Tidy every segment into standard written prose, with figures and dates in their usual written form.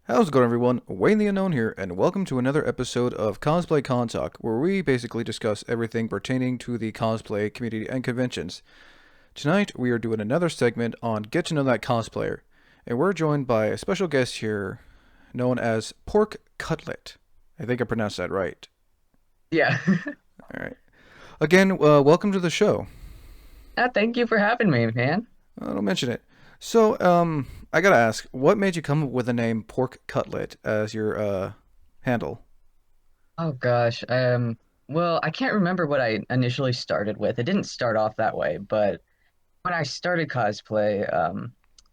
How's it going, everyone? Wayne the Unknown here, and welcome to another episode of Cosplay Con Talk, where we basically discuss everything pertaining to the cosplay community and conventions. Tonight, we are doing another segment on Get to Know That Cosplayer, and we're joined by a special guest here known as Pork Cutlett. I think I pronounced that right. Yeah. Alright. Again, welcome to the show. Thank you for having me, man. Don't mention it. So, I gotta ask, what made you come up with the name Pork Cutlet as your, handle? Oh gosh. Well, I can't remember what I initially started with. It didn't start off that way, but when I started cosplay,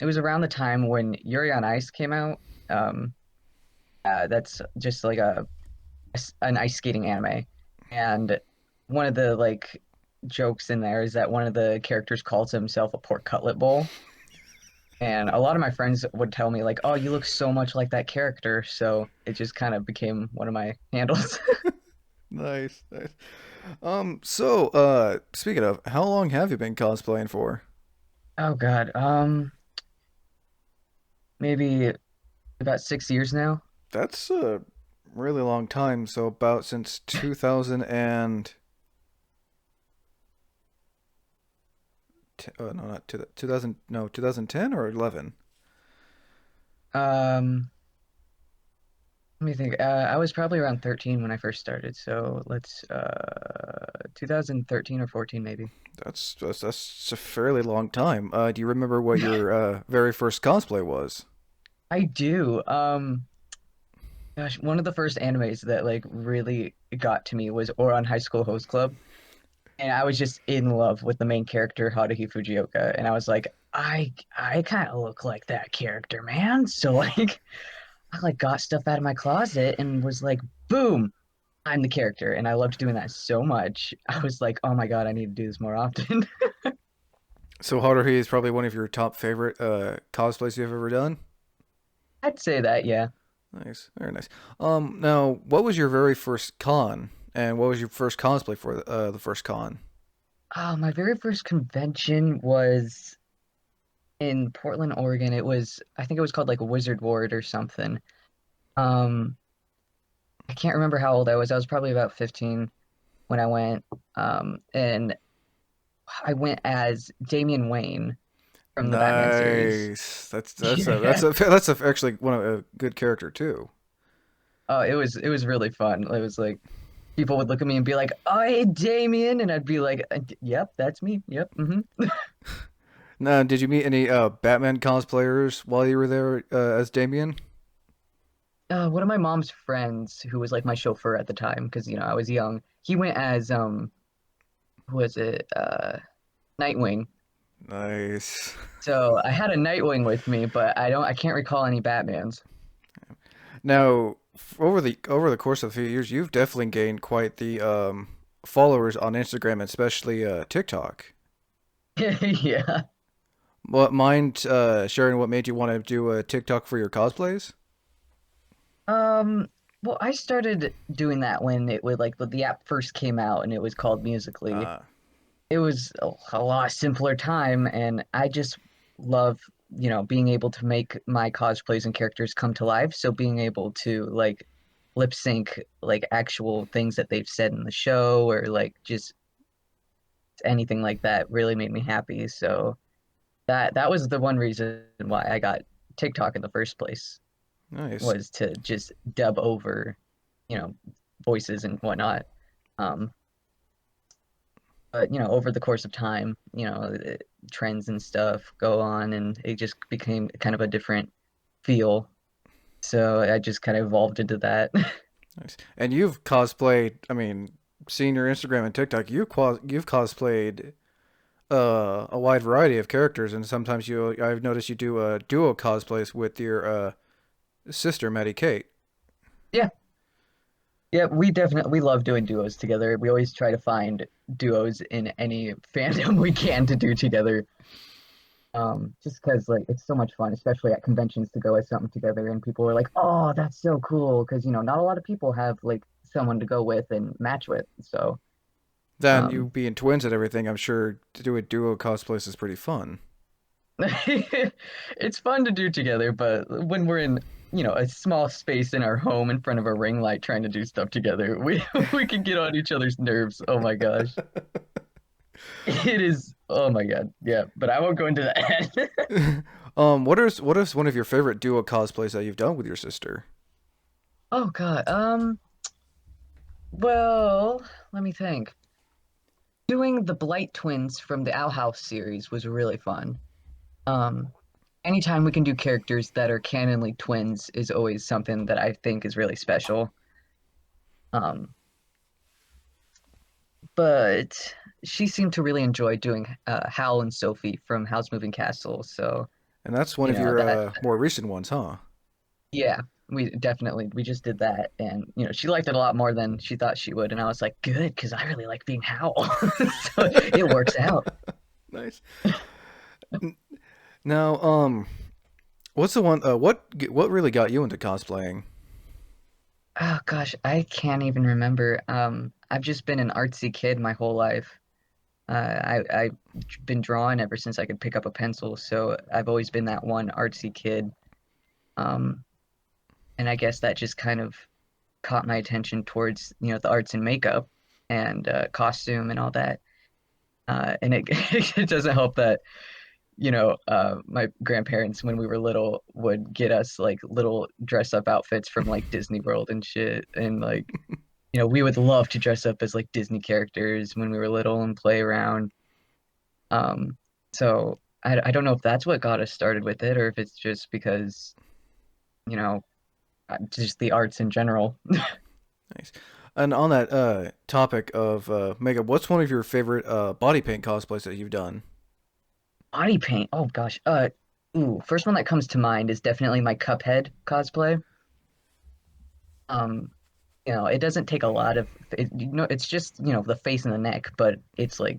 it was around the time when Yuri on Ice came out. Um, that's just like an ice skating anime. And one of the jokes in there is that one of the characters calls himself a pork cutlet bowl. And a lot of my friends would tell me like, "Oh, you look so much like that character." So it just kind of became one of my handles. Nice, nice. Speaking of, how long have you been cosplaying for? Oh God, maybe about 6 years now. That's a really long time. So about since 2000 and no, not 2000, no, 2010 or 11. Um, Let me think. I was probably around 13 when I first started, so let's 2013 or 14 maybe. That's a fairly long time. Do you remember what your very first cosplay was? I do. Gosh, one of the first animes that like really got to me was Ouran High School Host Club. And I was just in love with the main character, Haruhi Fujioka, and I was like, I kind of look like that character, man. So like, I like got stuff out of my closet and was like, boom, I'm the character, and I loved doing that so much. I was like, oh my God, I need to do this more often. So Haruhi is probably one of your top favorite cosplays you've ever done. I'd say that, yeah. Nice, very nice. Now, what was your very first con, and what was your first cosplay for the first con? My very first convention was in Portland, Oregon. I think it was called like Wizard Ward or something. Um, I can't remember how old I was. I was probably about 15 when I went. And I went as Damian Wayne from the Batman series. Nice. Yeah. That's actually one of a good character too. Oh, it was really fun. It was like people would look at me and be like, "Oh, hey, Damien," and I'd be like, "Yep, that's me. Yep." Now, did you meet any Batman cosplayers while you were there as Damien? One of my mom's friends, who was like my chauffeur at the time, because I was young, he went as who was it? Nightwing. Nice. So I had a Nightwing with me, but I can't recall any Batmans. Now, over the course of a few years, you've definitely gained quite the followers on Instagram, especially TikTok. Yeah. What mind sharing what made you want to do a TikTok for your cosplays? Um, well, I started doing that when it would like the app first came out and it was called Musically. Uh, It was a lot simpler time, and I just love, being able to make my cosplays and characters come to life. So being able to like lip sync like actual things that they've said in the show or like just anything like that really made me happy. So that was the one reason why I got TikTok in the first place, nice. was to just dub over, you know, voices and whatnot. Um, but over the course of time, trends and stuff go on, and it just became kind of a different feel. So I just kind of evolved into that. Nice. And you've cosplayed. I mean, seeing your Instagram and TikTok, you've cosplayed a wide variety of characters, and sometimes I've noticed you do duo cosplays with your sister Maddie Kate. Yeah, yeah, we love doing duos together. We always try to find duos in any fandom we can to do together. Just because like it's so much fun, especially at conventions to go as something together, and people are like, "Oh, that's so cool!" Because not a lot of people have like someone to go with and match with. So, Then you um, being twins and everything, I'm sure to do a duo cosplays is pretty fun. it's fun to do together. But when we're in a small space in our home in front of a ring light trying to do stuff together. We we can get on each other's nerves. Oh my gosh. It is, oh my God. Yeah, but I won't go into that. What is one of your favorite duo cosplays that you've done with your sister? Oh God. Well, let me think. Doing the Blight twins from the Owl House series was really fun. Um, Anytime we can do characters that are canonly twins is always something that I think is really special. Um, but she seemed to really enjoy doing Hal and Sophie from Howl's Moving Castle. So, And that's one of your that, more recent ones, huh? yeah, we just did that. And, she liked it a lot more than she thought she would. And I was like, good, because I really like being Howl. So it works out. Nice. N- Now, what's the one? What really got you into cosplaying? Oh gosh, I can't even remember. I've just been an artsy kid my whole life. I've been drawing ever since I could pick up a pencil, so I've always been that one artsy kid. Um, and I guess that just kind of caught my attention towards, the arts and makeup and costume and all that. And it it doesn't help that, my grandparents when we were little would get us like little dress up outfits from like Disney World and shit, and like we would love to dress up as like Disney characters when we were little and play around. Um, so I don't know if that's what got us started with it or if it's just because, you know, just the arts in general. Nice. And on that topic of makeup, what's one of your favorite body paint cosplays that you've done? Body paint. Oh gosh. First one that comes to mind is definitely my Cuphead cosplay. Um, it doesn't take a lot of it's just, the face and the neck, but it's like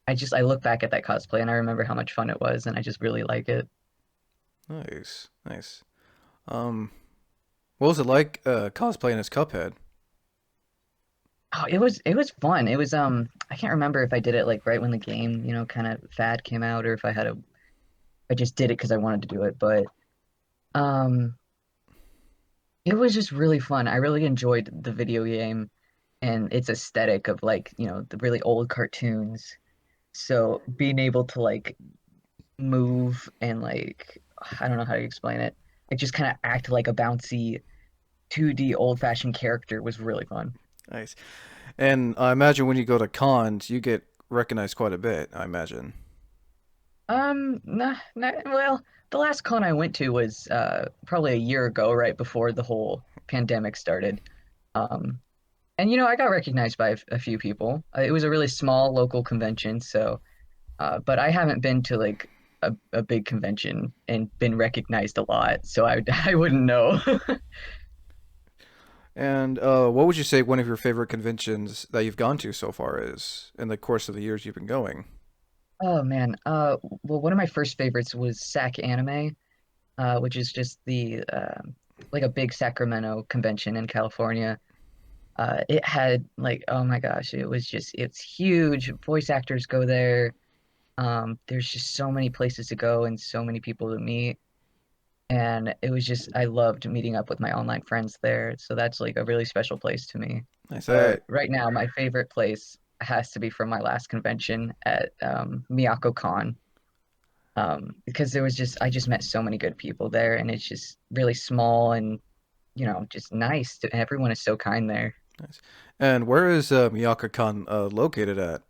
I look back at that cosplay and I remember how much fun it was and I just really like it. Nice, nice. Um, what was it like cosplaying as Cuphead? Oh, it was fun. It was I can't remember if I did it like right when the game, kind of fad came out or if I just did it because I wanted to do it, but um it was just really fun. I really enjoyed the video game and its aesthetic of like, the really old cartoons. So being able to like move and like I don't know how to explain it. Like just kind of act like a bouncy 2D old-fashioned character was really fun. Nice. And I imagine when you go to cons, you get recognized quite a bit, I imagine. Nah, well, the last con I went to was probably a year ago, right before the whole pandemic started. Um, and I got recognized by a few people. It was a really small local convention, so but I haven't been to like a big convention and been recognized a lot, so I I wouldn't know. And what would you say one of your favorite conventions that you've gone to so far is in the course of the years you've been going? Oh man. Well, one of my first favorites was SAC Anime, which is just the like a big Sacramento convention in California. It had like, oh my gosh, it's huge. Voice actors go there. There's just so many places to go and so many people to meet. And it was just, I loved meeting up with my online friends there. So that's like a really special place to me. Nice. But right now, my favorite place has to be from my last convention at Miyako Con. Because I just met so many good people there, and it's just really small and, just nice. Everyone is so kind there. Nice. And where is Miyaka-Con located at?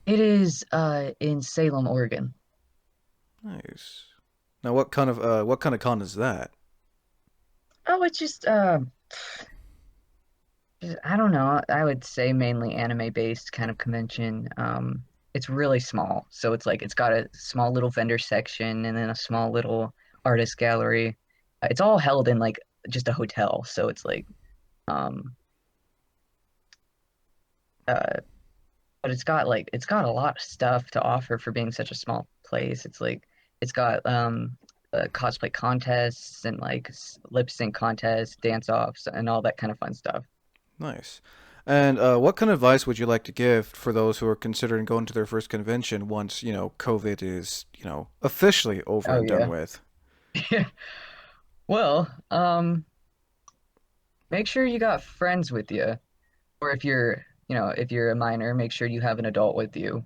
It is in Salem, Oregon. Nice. Now, what kind of con is that? Oh, it's I don't know. I would say mainly anime based kind of convention. It's really small. So it's like it's got a small little vendor section and then a small little artist gallery. It's all held in like just a hotel. So it's like um uh but it's got a lot of stuff to offer for being such a small place. It's like it's got cosplay contests and like lip sync contests, dance offs, and all that kind of fun stuff. Nice. And what kind of advice would you like to give for those who are considering going to their first convention once, COVID is, officially over Oh and done yeah. with? Well, make sure you got friends with you, or if if you're a minor, make sure you have an adult with you.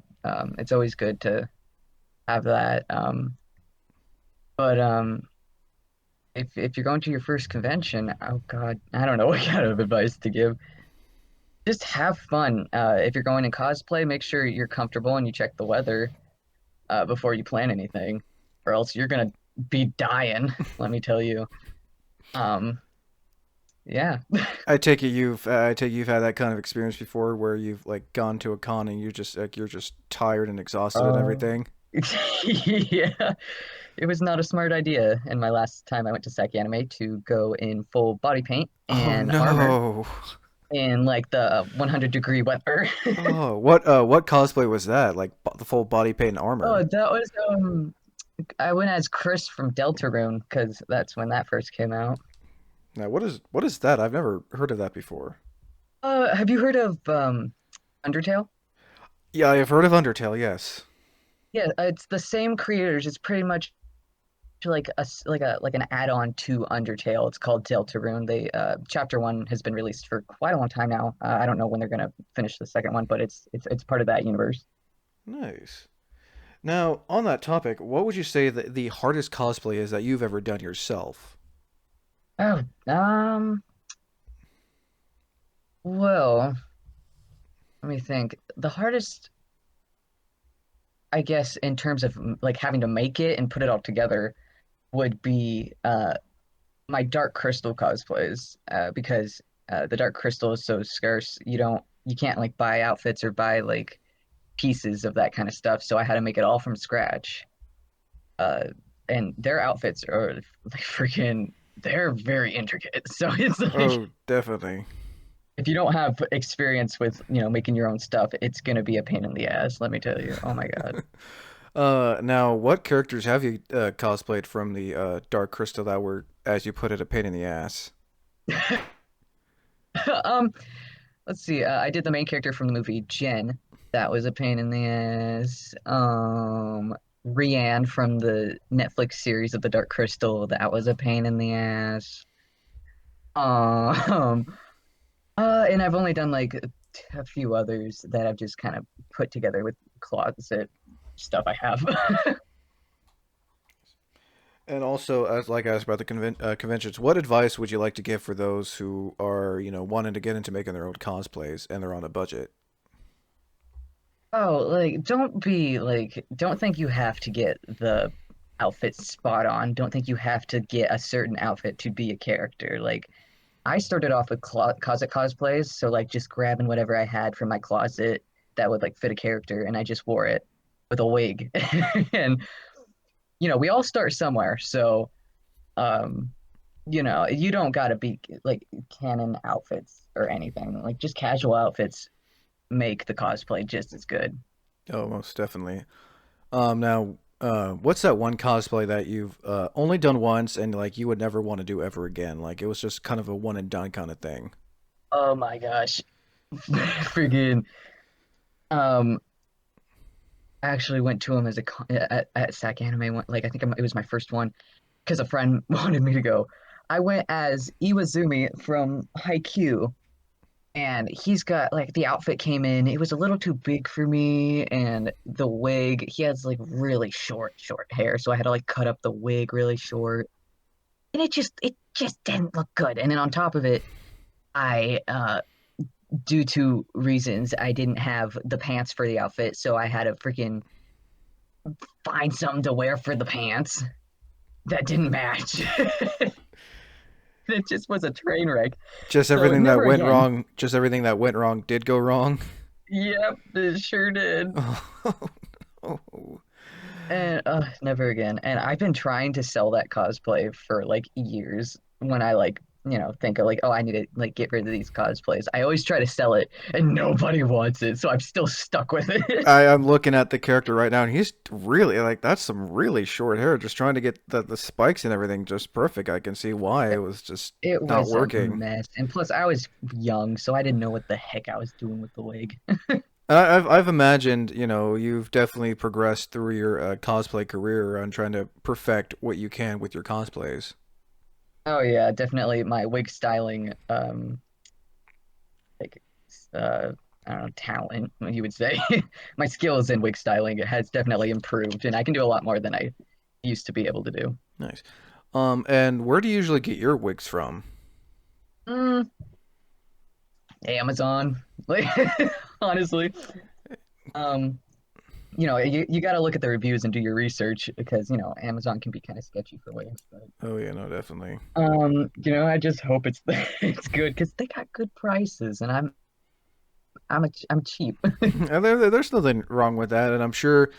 It's always good to have that. But if you're going to your first convention, oh God, I don't know what kind of advice to give. Just have fun. If you're going in cosplay, make sure you're comfortable and you check the weather before you plan anything, or else you're gonna be dying. Let me tell you. Um, yeah. I take you've had that kind of experience before where you've like gone to a con and you're just tired and exhausted and Oh. everything. Yeah, it was not a smart idea in my last time I went to Saki Anime to go in full body paint Oh and armor no. in like the 100-degree weather. Oh, what cosplay was that? Like the full body paint and armor. Oh, that was I went as Chris from Deltarune because that's when that first came out. Now, what is that? I've never heard of that before. Have you heard of Undertale? Yeah, I've heard of Undertale, yes. Yeah, it's the same creators. It's pretty much like like an add-on to Undertale. It's called Deltarune. They chapter one has been released for quite a long time now. I don't know when they're gonna finish the second one, but it's part of that universe. Nice. Now, on that topic, what would you say that the hardest cosplay is that you've ever done yourself? Oh, well, let me think. The hardest, I guess, in terms of like having to make it and put it all together would be my Dark Crystal cosplays because the Dark Crystal is so scarce. You can't like buy outfits or buy like pieces of that kind of stuff. So I had to make it all from scratch. Uh, and their outfits are like freaking, they're very intricate. So it's like Oh, definitely. if you don't have experience with, making your own stuff, it's gonna be a pain in the ass, let me tell you. Oh my God. Now, what characters have you cosplayed from the Dark Crystal that were, as you put it, a pain in the ass? Um, let's see. I did the main character from the movie Jen. That was a pain in the ass. Rianne from the Netflix series of The Dark Crystal. That was a pain in the ass. Um, and I've only done like a few others that I've just kind of put together with closet stuff I have. And also, as like I asked about the conventions, what advice would you like to give for those who are, wanting to get into making their own cosplays and they're on a budget? Oh, like don't think you have to get the outfit spot on. Don't think you have to get a certain outfit to be a character. Like I started off with closet cosplays, so like just grabbing whatever I had from my closet that would like fit a character, and I just wore it with a wig. And we all start somewhere, so um, you don't gotta be like canon outfits or anything. Like just casual outfits make the cosplay just as good. Oh, most definitely. Now, what's that one cosplay that you've only done once and like you would never want to do ever again? Like it was just kind of a one and done kind of thing. Oh my gosh. Friggin' um I actually went to him as at SAC Anime one, like I think it was my first one because a friend wanted me to go. I went as Iwazumi from Haikyuu, and he's got like the outfit came in. It was a little too big for me, and the wig. He has like really short hair, so I had to like cut up the wig really short, and it just didn't look good. And then on top of it, I due to reasons, I didn't have the pants for the outfit, so I had to freaking find something to wear for the pants that didn't match. It just was a train wreck. Just So everything that never went again. wrong, just everything that went wrong did go wrong. Yep, it sure did. Oh, And never again. And I've been trying to sell that cosplay for like years. When I like, think of like, oh, I need to like get rid of these cosplays. I always try to sell it, and nobody wants it, so I'm still stuck with it. I'm looking at the character right now, and he's really like that's some really short hair. Just trying to get the spikes and everything just perfect. I can see why it was just It not was a working. mess. And plus, I was young, so I didn't know what the heck I was doing with the wig. I've imagined, you've definitely progressed through your cosplay career on trying to perfect what you can with your cosplays. Oh yeah, definitely my wig styling like uh I don't know, talent, you would say. My skills in wig styling has definitely improved and I can do a lot more than I used to be able to do. Nice. And where do you usually get your wigs from? Mm, Amazon. Like honestly. Um you got to look at the reviews and do your research because, Amazon can be kind of sketchy for wigs, but Oh yeah, no, definitely. I just hope it's it's good because they got good prices and I'm cheap. And there's nothing wrong with that, and I'm sure,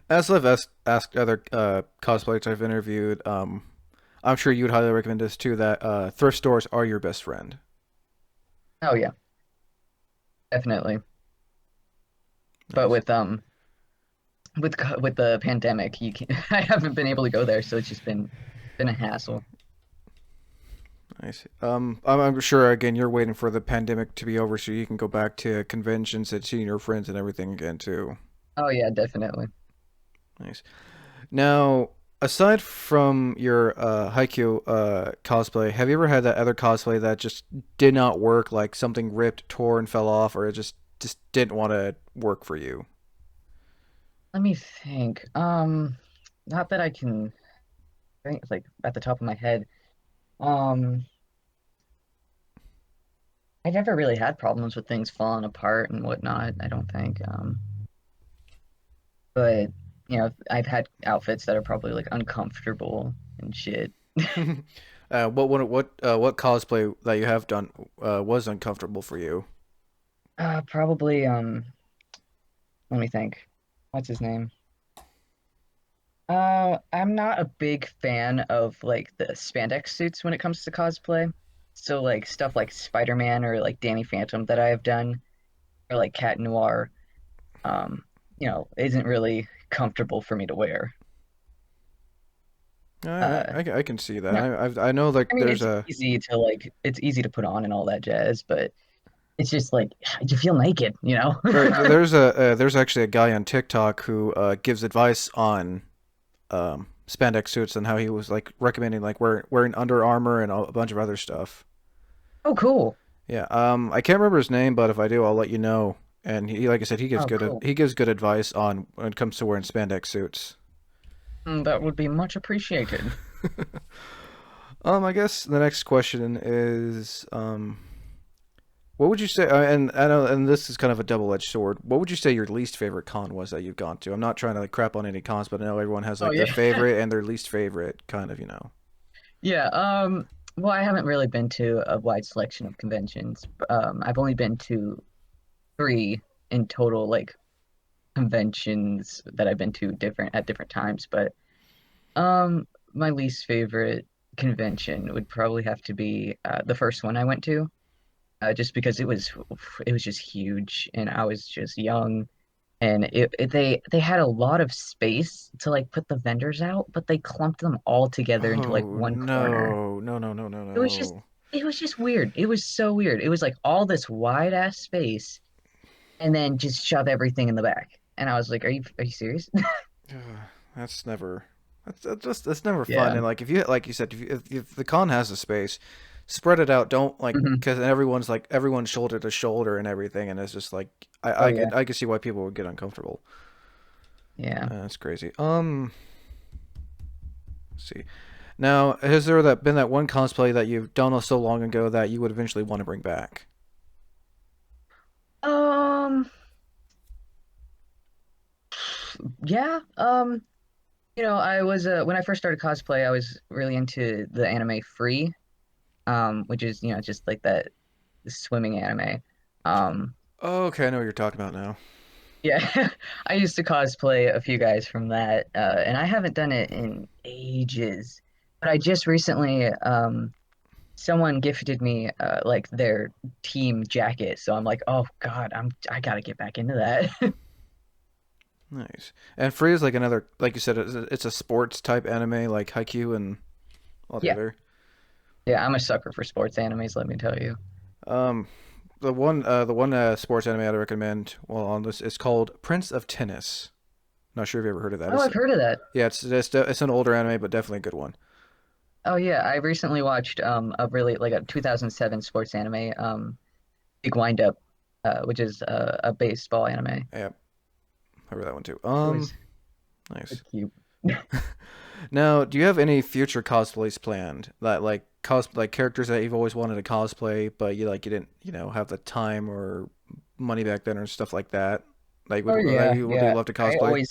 as I've asked other cosplayers I've interviewed, I'm sure you would highly recommend this too. That thrift stores are your best friend. Oh yeah, definitely. But Nice, with the pandemic, you can I haven't been able to go there, so it's just been a hassle. nice. I'm sure again you're waiting for the pandemic to be over so you can go back to conventions and seeing your friends and everything again too. Oh yeah, definitely. Nice. Now, aside from your Haikyuu cosplay, have you ever had that other cosplay that just did not work, like something ripped, tore, and fell off, or it just didn't want to work for you? Let me think. Not that I can think like at the top of my head. Um, I never really had problems with things falling apart and whatnot, I don't think. But I've had outfits that are probably like uncomfortable and shit. What cosplay that you have done was uncomfortable for you? Probably let me think. What's his name? I'm not a big fan of like the spandex suits when it comes to cosplay. So like stuff like Spider-Man or like Danny Phantom that I have done or like Cat Noir, isn't really comfortable for me to wear. Uh, I can see that. no, I know like I mean there's a it's easy to put on and all that jazz, but it's just like you feel naked, you know? right, there's actually a guy on TikTok who gives advice on spandex suits and how he was like recommending like wearing Under Armour and a bunch of other stuff. Oh, cool. Yeah. I can't remember his name, but if I do, I'll let you know. And like I said, Oh, cool. he gives good advice on when it comes to wearing spandex suits. That would be much appreciated. I guess the next question is, what would you say? And I know, and this is kind of a double-edged sword. What would you say your least favorite con was that you've gone to? I'm not trying to like crap on any cons, but I know everyone has Oh like their yeah. favorite and their least favorite, kind of, you know. Yeah, well, I haven't really been to a wide selection of conventions. I've only been to three in total, like conventions that I've been to different at different times. But my least favorite convention would probably have to be the first one I went to, just because it was just huge and I was just young and they had a lot of space to like put the vendors out, but they clumped them all together into like Oh one corner. no, no, no, no, no, It was just no. it was just weird. It was so weird. It was like all this wide ass space and then just shove everything in the back. And I was like, are you serious? That's never. That's never fun. Yeah. And like if you like you said, if the con has a space, spread it out. Don't like Hmm. because everyone's shoulder to shoulder and everything, and it's just like Oh yeah. I could see why people would get uncomfortable. Yeah. That's crazy. Let's see. Now, has there been that one cosplay that you've done so long ago that you would eventually want to bring back? Um yeah. I was when I first started cosplay, I was really into the anime Free, which is, just like that swimming anime. Um Oh, okay, I know what you're talking about now. Yeah, I used to cosplay a few guys from that, and I haven't done it in ages. But I just recently, someone gifted me like their team jacket, so I'm like, oh God, I gotta get back into that. Nice. And Free is like another, like you said, it's a sports type anime like Haikyuu and all the Yeah, other. yeah, I'm a sucker for sports animes, let me tell you. Um, the one sports anime I'd recommend, well, on this is called Prince of Tennis. Not sure if you ever heard of that. Oh, I've heard of that. Yeah, it's an older anime, but definitely a good one. Oh yeah, I recently watched a really like a 2007 sports anime, Big Wind Up, which is a baseball anime. Yep, I read that one too. It was Nice. cute. Now, do you have any future cosplays planned? That like characters that you've always wanted to cosplay, but you didn't have the time or money back then or stuff like that. Oh yeah, Would you yeah. love to cosplay?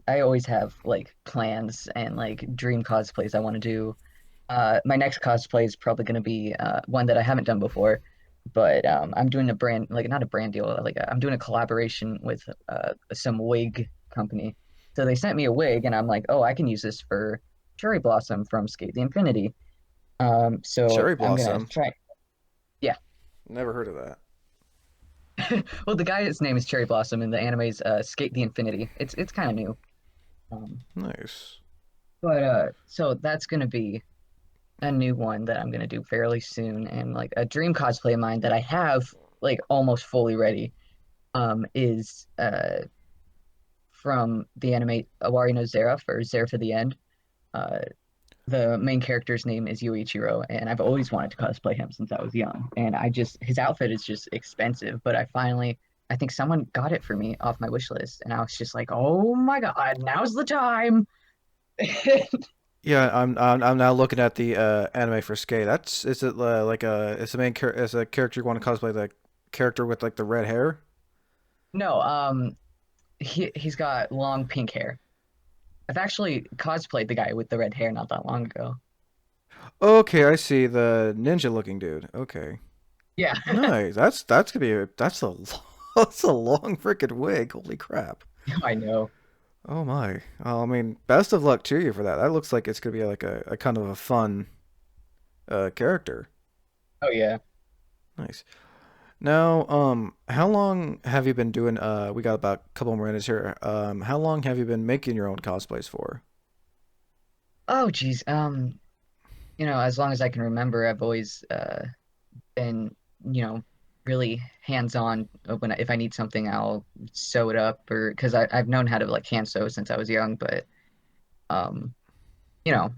I always have like plans and like dream cosplays I want to do. My next cosplay is probably going to be one that I haven't done before, but I'm doing a brand like not a brand deal, like I'm doing a collaboration with some wig company. So they sent me a wig, and I'm like, oh, I can use this for Cherry Blossom from Skate the Infinity. So Cherry I'm gonna Blossom. try. Yeah. Never heard of that. Well, the guy's name is Cherry Blossom, and the anime's Skate the Infinity. It's kind of new. Um, Nice. but so that's gonna be a new one that I'm gonna do fairly soon, and like a dream cosplay of mine that I have like almost fully ready is from the anime Awari no Zera for Zera to the End. Uh, the main character's name is Yuichiro, and I've always wanted to cosplay him since I was young. And I just his outfit is just expensive, but I think someone got it for me off my wish list, and I was just like, oh my God, now's the time. Yeah, I'm now looking at the anime for Skate. That's is it like it's the is a character you want to cosplay the character with like the red hair? No, he's got long pink hair. I've actually cosplayed the guy with the red hair not that long ago. Okay, I see the ninja looking dude. Okay. Yeah, Nice. That's gonna be that's a that's a long freaking wig. Holy crap. I know. Oh my. Well, I mean, best of luck to you for that. That looks like it's gonna be like a kind of a fun character. Oh yeah. Nice. Now, how long have you been doing we got about a couple more minutes here. How long have you been making your own cosplays for? Oh geez. As long as I can remember, I've always been, you know, really hands-on when if I need something, I'll sew it up or because I've known how to like hand sew since I was young, but um, you know,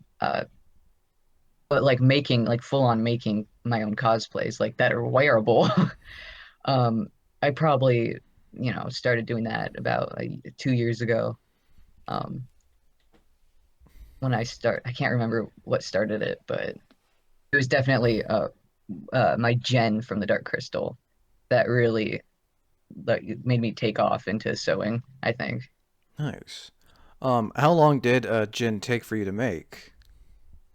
but like making like full on making my own cosplays like that are wearable. I probably, started doing that about like 2 years ago. Um, when I can't remember what started it, but it was definitely my Jen from the Dark Crystal that really like made me take off into sewing, I think. Nice. How long did Jin take for you to make?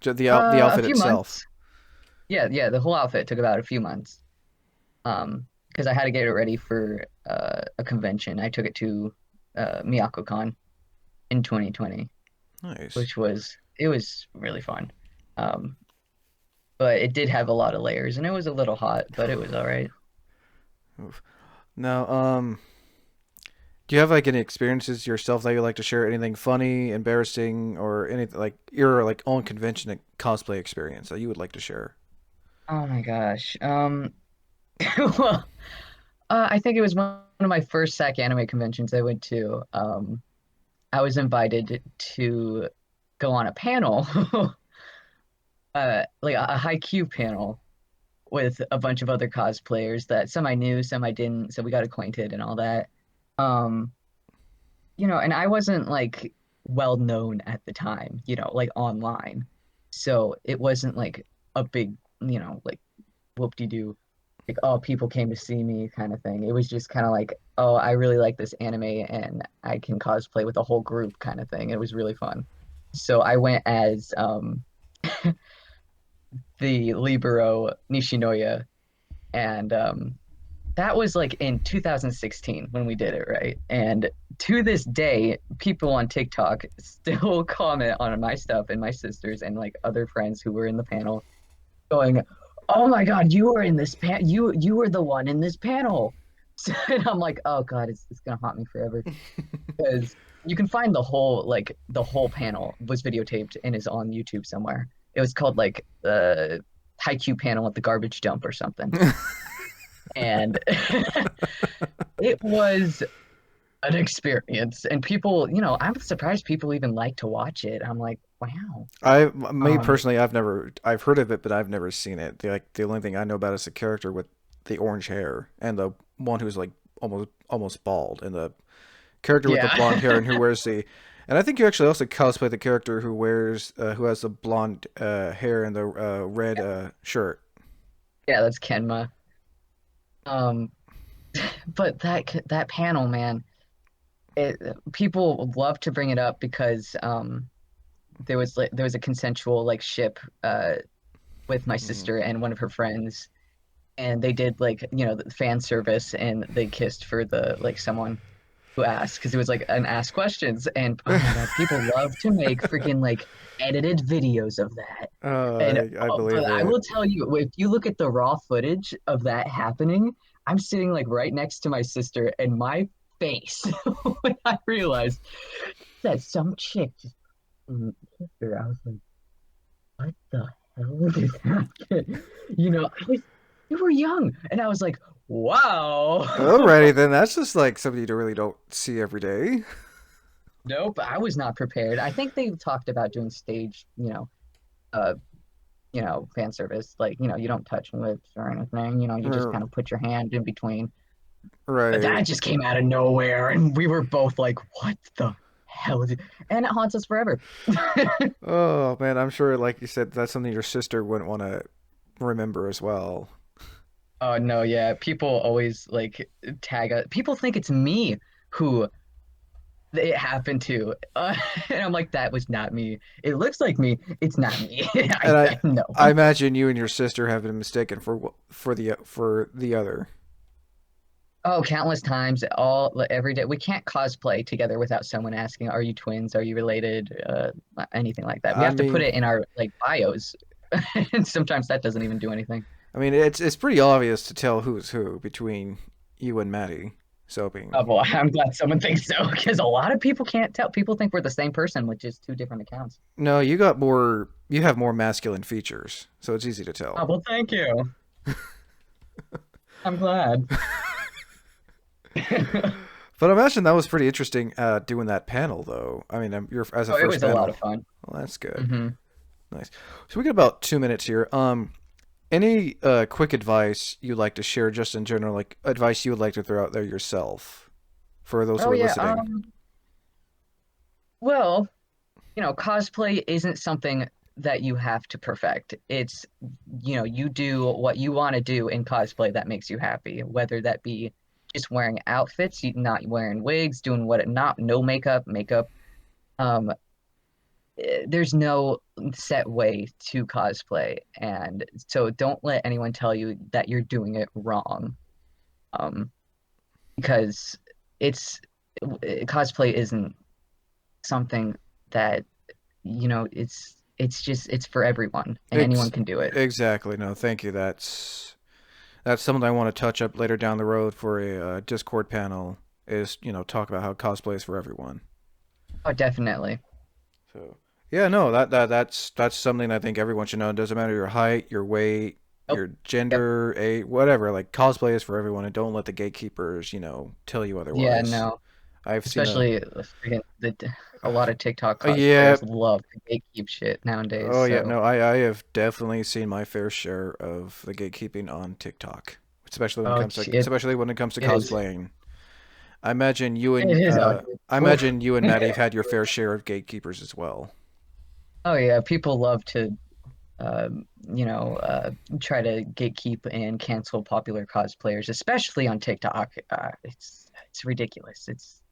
The A outfit few itself. months. Yeah, yeah, the whole outfit took about a few months. Because I had to get it ready for a convention. I took it to MiyakoCon in 2020, Nice. which was it was really fun. Um, but it did have a lot of layers, and it was a little hot, but it was all right. Oof. Now, do you have like any experiences yourself that you like to share? Anything funny, embarrassing, or anything like your like own convention and cosplay experience that you would like to share? Oh my gosh. Well, I think it was one of my first SAC anime conventions I went to. I was invited to go on a panel, like a high Q panel with a bunch of other cosplayers that some I knew, some I didn't, so we got acquainted and all that. Um, and I wasn't like well known at the time, like online. So it wasn't like a big, like whoop-de-doo, like, oh, people came to see me kind of thing. It was just kind of like, oh, I really like this anime and I can cosplay with a whole group kind of thing. It was really fun. So I went as the Libero Nishinoya, and that was like in 2016 when we did it, right? And to this day, people on TikTok still comment on my stuff and my sisters and like other friends who were in the panel going, "Oh my God, you were in this you were the one in this panel." So, and I'm like, "Oh God, it's gonna haunt me forever." Because you can find the whole panel was videotaped and is on YouTube somewhere. It was called like the Haiku panel at the garbage dump or something. And it was an experience. And people, I'm surprised people even like to watch it. I'm like, Wow. Me Um, personally, I've heard of it, but I've never seen it. The only thing I know about is the character with the orange hair and the one who's like almost bald, and the character with the yeah. blonde hair and who wears the. And I think you actually also cosplay the character who has the blonde hair and the red shirt. Yeah, that's Kenma. Um, but that panel, man, people love to bring it up because there was a consensual like ship with my Mhm. sister and one of her friends, and they did like the fan service, and they kissed for the like someone who asked because it was like an ask questions, and oh my god, people love to make freaking like edited videos of that. And I but believe I it. will tell you, if you look at the raw footage of that happening, I'm sitting like right next to my sister, and my face when I realized that some chick just kissed her, I was like, what the hell just happened? We were young, and I was like, wow. Alrighty then, that's just like something you really don't see every day. Nope, I was not prepared. I think they talked about doing stage, uh, fan service. Like, you don't touch lips or anything. You just kind of put your hand in between. But Right. that just came out of nowhere, and we were both like, "What the hell is it?" And it haunts us forever. Oh man, I'm sure, like you said, that's something your sister wouldn't want to remember as well. Oh no, yeah. People always like tag us. People think it's me who it happened to. And I'm like, that was not me. It looks like me. It's not me. And I know. I imagine you and your sister have been mistaken for the other. Oh, countless times, all like, every day. We can't cosplay together without someone asking, "Are you twins? Are you related?" Anything like that. We I have to put mean, it in our like bios, and sometimes that doesn't even do anything. it's pretty obvious to tell who's who between you and Maddy Oh soaping. boy, I'm glad someone thinks so because a lot of people can't tell. People think we're the same person with just two different accounts. No, you have more masculine features, so it's easy to Oh tell. well, thank you. I'm glad. But I imagine that was pretty interesting doing that panel though. I mean, you're as a Oh, it first was a lot panel. of fun. Well, that's good. Hmm. Nice. So we got about 2 minutes here. Any quick advice you'd like to share, just in general, like advice you would like to throw out there yourself for those who Oh are yeah. listening? Well, cosplay isn't something that you have to perfect. It's, you do what you want to do in cosplay that makes you happy, whether that be just wearing outfits, you not wearing wigs, doing what not no makeup. Um, there's no set way to cosplay, and so don't let anyone tell you that you're doing it wrong. Um, because it's cosplay isn't something that it's for everyone and anyone Ex- can do it. exactly. No, thank you. That's something I want to touch up later down the road for a Discord panel. Is talk about how cosplay is for everyone. Oh, definitely. So yeah, no, that's something I think everyone should know. It doesn't matter your height, your weight, Oh, your yep. gender, a whatever. Like cosplay is for everyone, and don't let the gatekeepers, tell you Yeah, otherwise. no. I've seen Especially freaking a lot of TikTok yeah, cosplayers love to gatekeep shit nowadays. oh yeah, So, no, I have definitely seen my fair share of the gatekeeping on TikTok, oh, especially when it comes to it is cosplaying. it is ugly. I Oof. imagine you and Maddie have had your fair share of gatekeepers as well. Oh yeah, people love to try to gatekeep and cancel popular cosplayers, especially on TikTok. It's ridiculous. It's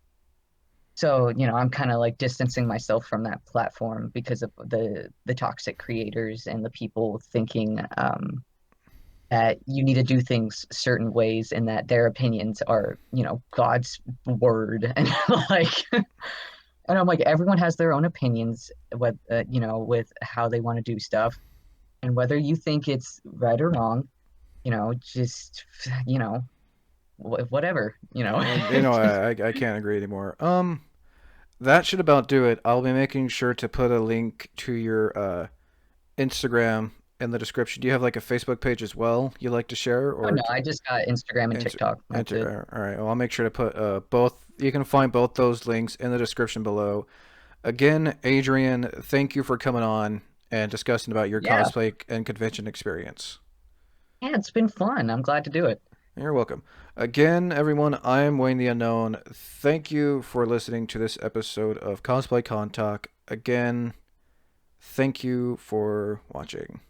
So, I'm kind of like distancing myself from that platform because of the toxic creators and the people thinking that you need to do things certain ways and that their opinions are, God's word and like and I'm like everyone has their own opinions with how they want to do stuff, and whether you think it's right or wrong, just whatever. And I can't agree anymore. That should about do it. I'll be making sure to put a link to your Instagram in the description. Do you have like a Facebook page as well you like to share, Oh or no, I just got Instagram and Insta? TikTok. That's it. All right. Well, I'll make sure to put both. You can find both those links in the description below. Again, Adrian, thank you for coming on and discussing about your Yeah, cosplay and convention experience. yeah, it's been fun. I'm glad to do it. You're welcome. Again, everyone, I am Wayne the Unknown. Thank you for listening to this episode of Cosplay Con Talk. Again, thank you for watching.